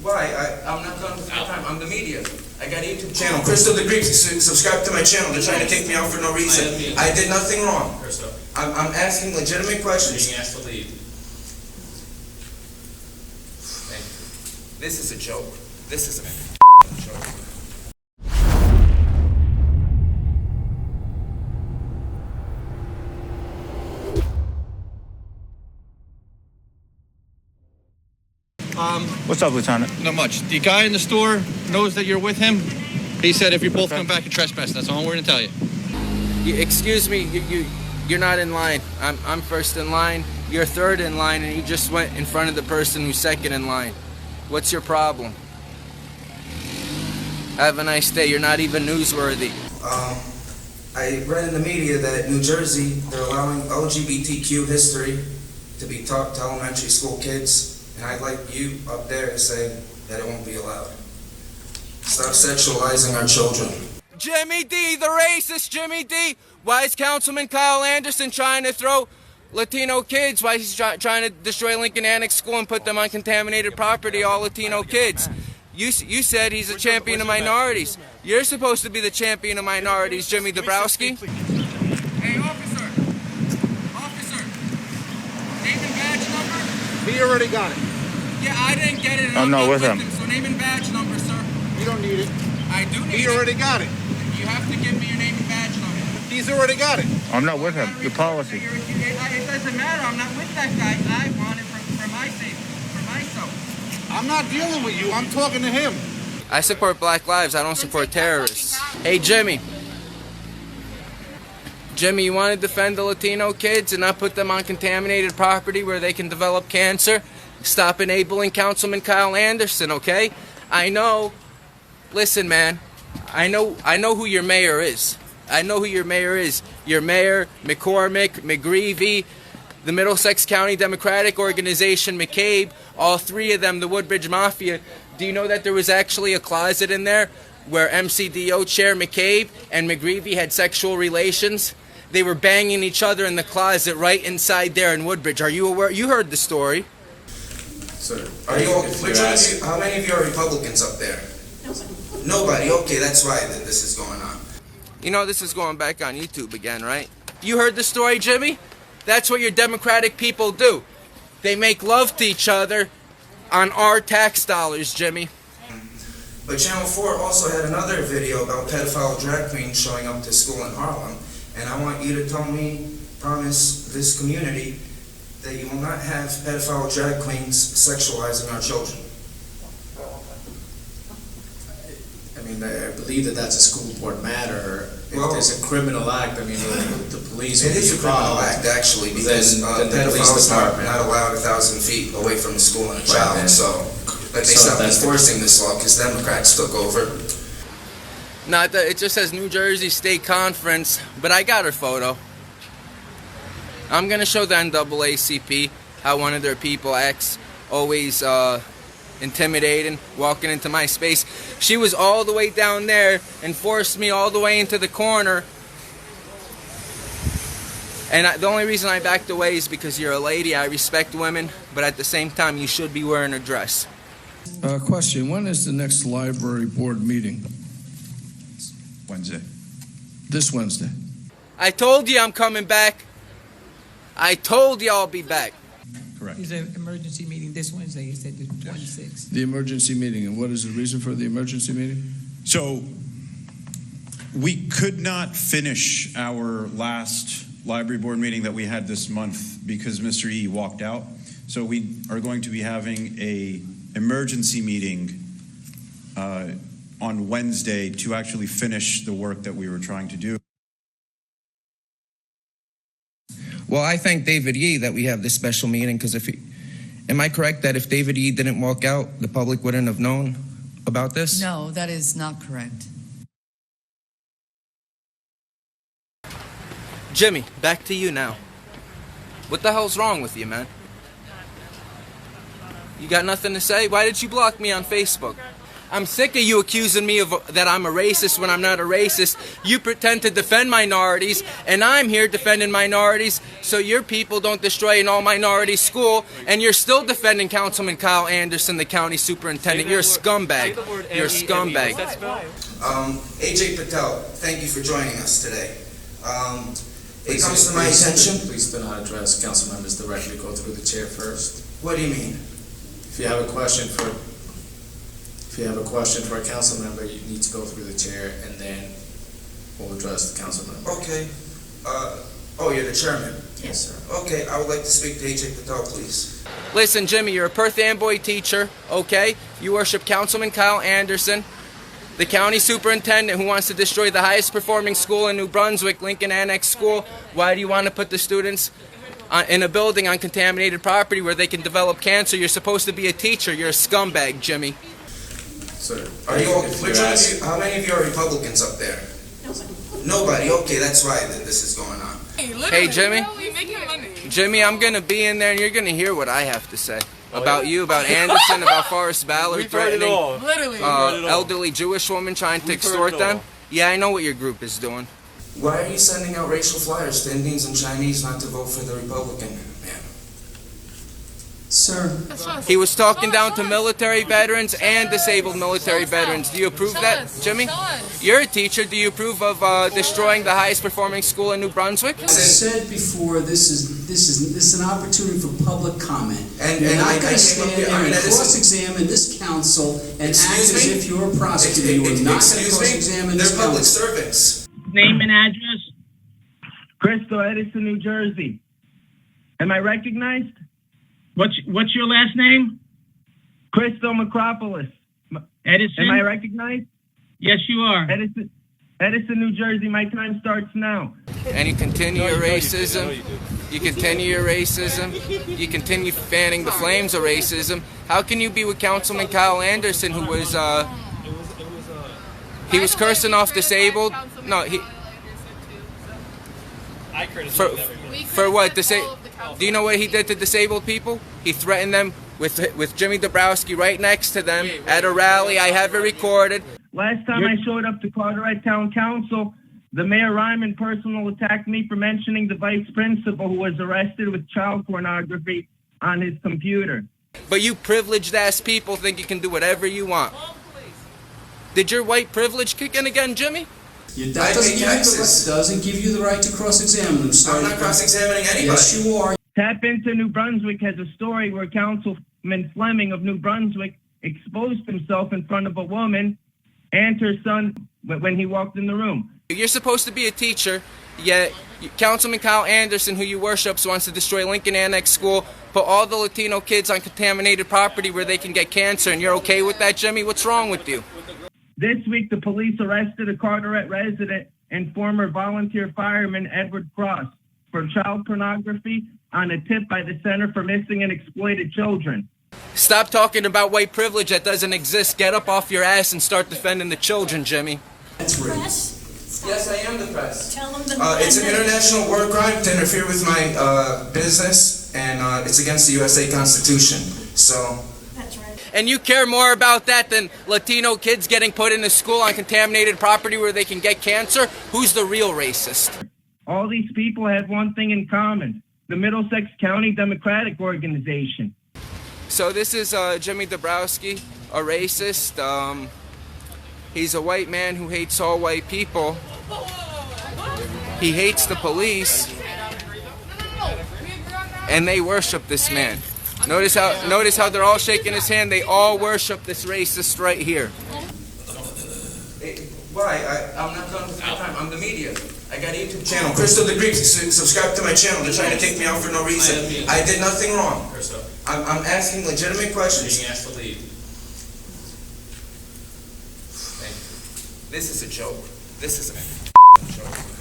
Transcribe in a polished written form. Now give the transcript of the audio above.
Why? I'm not done with my time. I'm the media. I got a YouTube channel. Crystal the Greek. Subscribe to my channel. They're trying to take me out for no reason. I did nothing wrong. I'm asking legitimate questions. Being asked to leave. Thank you. This is a joke. This is a joke. What's up, Lieutenant? Not much. The guy in the store knows that you're with him. He said if you're both coming back, you're trespassing. That's all we're going to tell you. Excuse me, you're not in line. I'm first in line. You're third in line, and you just went in front of the person who's second in line. What's your problem? Have a nice day. You're not even newsworthy. I read in the media that New Jersey, they're allowing LGBTQ history to be taught to elementary school kids. And I'd like you up there to say that it won't be allowed. Stop sexualizing our children. Jimmy D, the racist Jimmy D. Why is Councilman Kyle Anderson trying to throw Latino kids? Why is he trying to destroy Lincoln Annex School and put them on contaminated property, all Latino kids? You said he's a champion of minorities. You're supposed to be the champion of minorities, Jimmy Dabrowski. Hey, officer. Officer. Name and badge number? He already got it. Yeah, I didn't get it. I'm not with him. So name and badge number, sir. You don't need it. I do need it. He already got it. You have to give me your name and badge number. He's already got it. I'm not with him. The policy. It doesn't matter. I'm not with that guy. I want it for my safety, for myself. I'm not dealing with you. I'm talking to him. I support Black Lives. I don't support terrorists. Hey, Jimmy. Jimmy, you want to defend the Latino kids and not put them on contaminated property where they can develop cancer? Stop enabling Councilman Kyle Anderson, okay? I know. Listen, man. I know who your mayor is. I know who your mayor is. Your mayor, McCormick, McGreevy, the Middlesex County Democratic Organization, McCabe, all three of them, the Woodbridge Mafia. Do you know that there was actually a closet in there where MCDO Chair McCabe and McGreevy had sexual relations? They were banging each other in the closet right inside there in Woodbridge. Are you aware? You heard the story. Sir, how many of you are Republicans up there? Nobody. Okay, that's why this is going on. You know this is going back on YouTube again, right? You heard the story, Jimmy? That's what your Democratic people do. They make love to each other on our tax dollars, Jimmy. But Channel 4 also had another video about pedophile drag queens showing up to school in Harlem. And I want you to promise this community that you will not have pedophile drag queens sexualizing our children. I mean, I believe that that's a school board matter. If there's a criminal act, I mean, the police. It is a criminal act, actually, because pedophiles are not allowed 1,000 feet away from a school and a child. But they stopped enforcing this law because Democrats took over. Not that it just says New Jersey State Conference, but I got her photo. I'm gonna show the NAACP how one of their people acts, always intimidating, walking into my space. She was all the way down there and forced me all the way into the corner. And the only reason I backed away is because you're a lady. I respect women, but at the same time, you should be wearing a dress. Question, when is the next library board meeting? Wednesday. This Wednesday. I told you I'm coming back. I told you I'll be back. Correct. There's an emergency meeting this Wednesday. You said the 26th. The emergency meeting, and what is the reason for the emergency meeting? So we could not finish our last library board meeting that we had this month because Mr. E walked out. So we are going to be having a emergency meeting on Wednesday to actually finish the work that we were trying to do. Well, I thank David Yee that we have this special meeting because am I correct that if David Yee didn't walk out, the public wouldn't have known about this? No, that is not correct. Jimmy, back to you now. What the hell's wrong with you, man? You got nothing to say? Why did you block me on Facebook? I'm sick of you accusing me of that I'm a racist when I'm not a racist. You pretend to defend minorities, and I'm here defending minorities so your people don't destroy an all-minority school, and you're still defending Councilman Kyle Anderson, the county superintendent. You're a scumbag. You're a scumbag. AJ Patel, thank you for joining us today. It comes to my attention. Please do not address council members directly. Go through the chair first. What do you mean? If you have a question for a council member, you need to go through the chair, and then we'll address the council member. Okay. Oh, you're the chairman? Yes, sir. Okay, I would like to speak to AJ Patel, please. Listen, Jimmy, you're a Perth Amboy teacher, okay? You worship Councilman Kyle Anderson, the county superintendent who wants to destroy the highest performing school in New Brunswick, Lincoln Annex School. Why do you want to put the students in a building on contaminated property where they can develop cancer? You're supposed to be a teacher. You're a scumbag, Jimmy. Sir, How many of you are Republicans up there? Nobody. Okay, that's why this is going on. Hey, Jimmy. Jimmy, I'm going to be in there and you're going to hear what I have to say. About you, about Anderson, about Forrest Ballard threatening elderly Jewish woman trying to extort them. Yeah, I know what your group is doing. Why are you sending out racial flyers to Indians and Chinese not to vote for the Republican man? Sir, He was talking down to military veterans and disabled military veterans. Do you approve that, Jimmy? You're a teacher. Do you approve of destroying the highest performing school in New Brunswick? I said before, this is an opportunity for public comment. And You're not I going to came up stand here- there I mean, and that is- cross-examine this council and act Excuse as me? if you're a prosecutor. You are not going to Excuse me? cross-examine this They're public council. servants. Name and address? Crystal, Edison, New Jersey. Am I recognized? What's your last name? Crystal Macropolis. Edison? Am I recognized? Yes, you are. Edison, New Jersey. My time starts now. And you continue your racism. You continue your racism. You continue fanning the flames of racism. How can you be with Councilman Kyle Anderson, who was he was cursing off disabled? No, he. For what? Do you know what he did to disabled people? He threatened them with Jimmy Dabrowski right next to them at a rally. I have it recorded. Last time I showed up to Carteret Town Council, the Mayor Ryman personally attacked me for mentioning the vice principal who was arrested with child pornography on his computer. But you privileged ass people think you can do whatever you want. Did your white privilege kick in again, Jimmy? That doesn't give you the right to cross-examine them. I'm not cross-examining anybody. Yes, you are. Tap Into New Brunswick has a story where Councilman Fleming of New Brunswick exposed himself in front of a woman and her son when he walked in the room. You're supposed to be a teacher, yet Councilman Kyle Anderson, who you worship, wants to destroy Lincoln Annex School, put all the Latino kids on contaminated property where they can get cancer, and you're okay with that, Jimmy? What's wrong with you? This week, the police arrested a Carteret resident and former volunteer fireman Edward Cross for child pornography on a tip by the Center for Missing and Exploited Children. Stop talking about white privilege that doesn't exist. Get up off your ass and start defending the children, Jimmy. That's right. Yes, I am the press. Tell them It's an international war crime to interfere with my business, and it's against the USA Constitution. So. That's right. And you care more about that than Latino kids getting put into school on contaminated property where they can get cancer? Who's the real racist? All these people have one thing in common: the Middlesex County Democratic Organization. So this is Jimmy Dabrowski, a racist. He's a white man who hates all white people. He hates the police, and they worship this man. Notice how they're all shaking his hand. They all worship this racist right here. Why? I'm not done with my time. I'm the media. I got a YouTube channel. Crystal the Greek, subscribe to my channel. They're trying to take me out for no reason. I did nothing wrong. I'm asking legitimate questions. Being asked to leave. This is a joke. This is a joke.